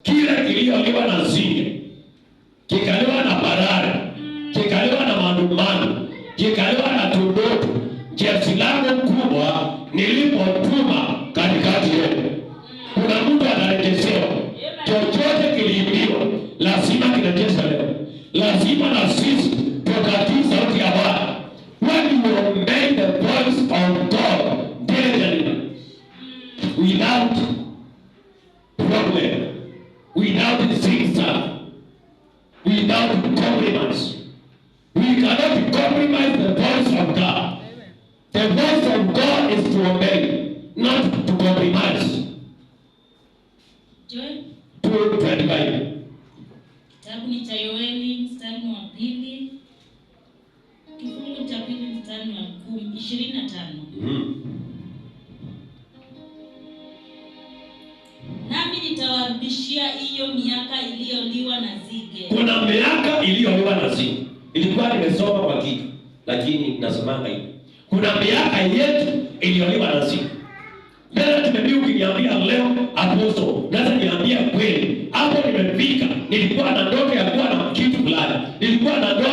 Kile kiliyoliwa na nzige, kikaliwa na parare, kikaliwa na madumadu, kikaliwa na tumbatu, jeshi langu kubwa nilipotuma katikati yenu. Kuna mtu atarejeshewa. Chochote kiliibiwa lazima kirejeshe leo. Lazima na sisi tukatii sauti ya Bwana. When you obey the voice of God diligently, without problem, without zigzag, without compromise. We cannot compromise the voice of God. The voice of God is to obey, not to compromise. Joel 2:25. Kitabu ni cha Yoeli mstari wa 2, kifungu cha 2 mstari wa 25. Nami nitawarudishia hiyo miaka iliyoliwa na nzige. Kuna miaka iliyoliwa na nzige. Ilikuwa nimesoma kwa kitu, lakini nasemanga hivi. Kuna miaka yetu iliyoliwa na nzige. Ndio tumebidi ukiniambia leo apostle, naweza niambia kweli. Hapo nimefika, nilikuwa na ndoto ya kuwa na kitu fulani. Nilikuwa na ndoto